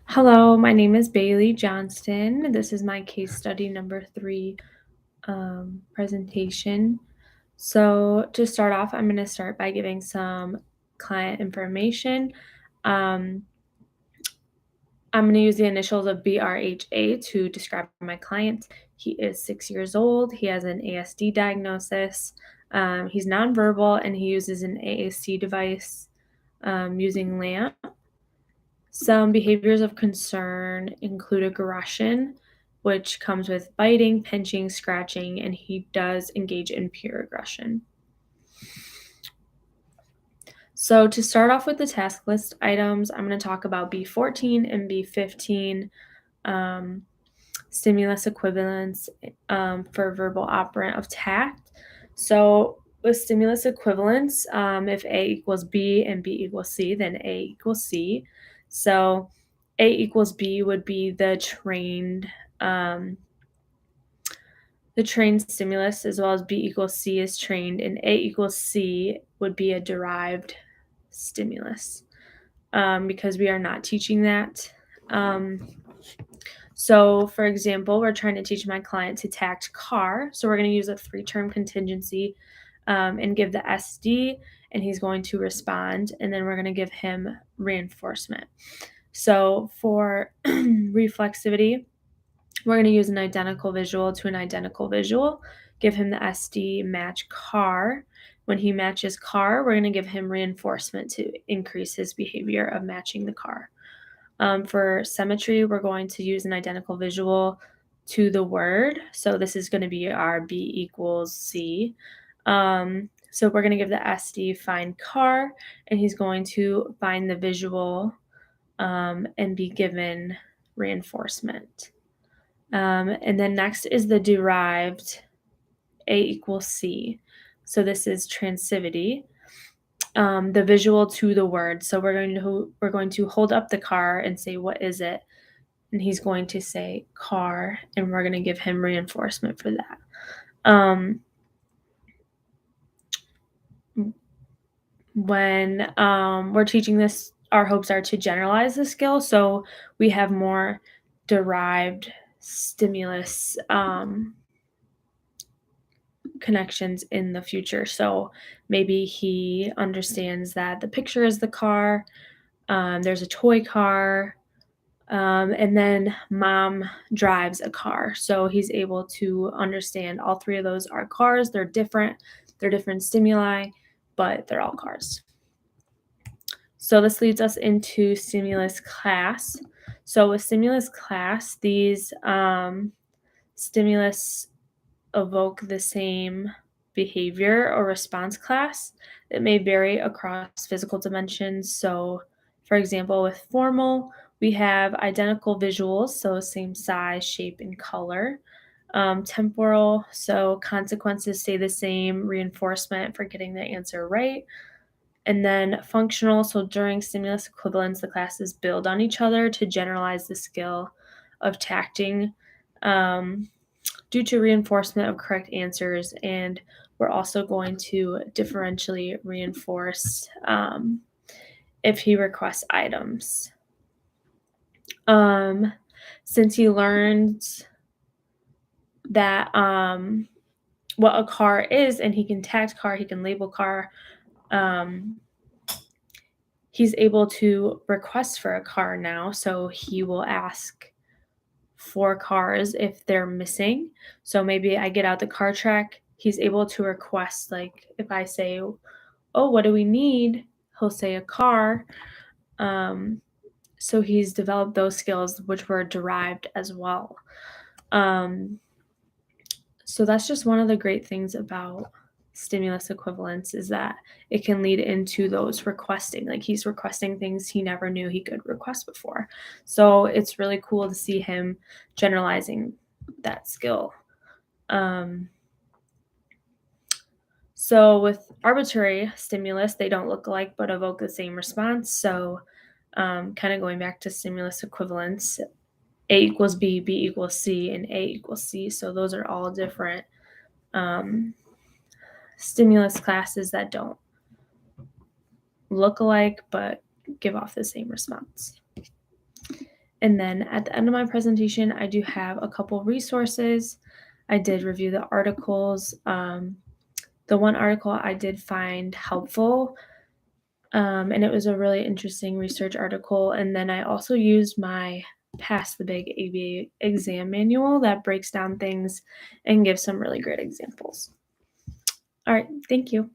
Hello, my name is Bailey Johnston. This is my case study number 3 presentation. So, to start off, I'm going to start by giving some client information. Um, I'm going to use the initials of BRHA to describe my client. He is 6 years old. He has an ASD diagnosis. He's nonverbal and he uses an AAC device using LAMP. Some behaviors of concern include aggression, which comes with biting, pinching, scratching, and he does engage in pure aggression. So to start off with the task list items, I'm going to talk about B14 and B15 stimulus equivalents for verbal operant of tact. So with stimulus equivalents, if A equals B and B equals C, then A equals C. So A equals B would be the trained stimulus, as well as B equals C is trained, and A equals C would be a derived stimulus because we are not teaching that. So, for example, we're trying to teach my client to tact car. So we're going to use a 3-term contingency and give the SD, and he's going to respond, and then we're going to give him reinforcement. So for reflexivity, we're going to use an identical visual to an identical visual, give him the SD match car. When he matches car, we're going to give him reinforcement to increase his behavior of matching the car. For symmetry, we're going to use an identical visual to the word. So this is going to be our B equals C. So we're going to give the SD find car, and he's going to find the visual and be given reinforcement. And then next is the derived A equals C. So this is transivity. The visual to the word. So we're going to hold up the car and say, what is it? And he's going to say car, and we're going to give him reinforcement for that. When we're teaching this, our hopes are to generalize the skill, so we have more derived stimulus connections in the future. So maybe he understands that the picture is the car, there's a toy car, and then mom drives a car. So he's able to understand all 3 of those are cars. They're different stimuli, but they're all cars. So this leads us into stimulus class. So with stimulus class, these stimulus evoke the same behavior or response class. It may vary across physical dimensions. So, for example, with formal, we have identical visuals, so same size, shape, and color. Temporal, so consequences stay the same, reinforcement for getting the answer right. And then functional, so during stimulus equivalence, the classes build on each other to generalize the skill of tacting due to reinforcement of correct answers. And we're also going to differentially reinforce if he requests items. Since he learned that what a car is, and he can tact car, he can label car, he's able to request for a car now. So he will ask for cars if they're missing. So maybe I get out the car track, he's able to request, like if I say, oh, what do we need? He'll say a car. So he's developed those skills, which were derived as well. So that's just one of the great things about stimulus equivalence, is that it can lead into those requesting. Like he's requesting things he never knew he could request before. So it's really cool to see him generalizing that skill. So with arbitrary stimulus, they don't look alike but evoke the same response. So kind of going back to stimulus equivalence, A equals B, B equals C, and A equals C. So those are all different stimulus classes that don't look alike but give off the same response. And then at the end of my presentation, I do have a couple resources. I did review the articles. The one article I did find helpful, and it was a really interesting research article. And then I also used my Pass the Big ABA exam manual that breaks down things and gives some really great examples. All right, thank you.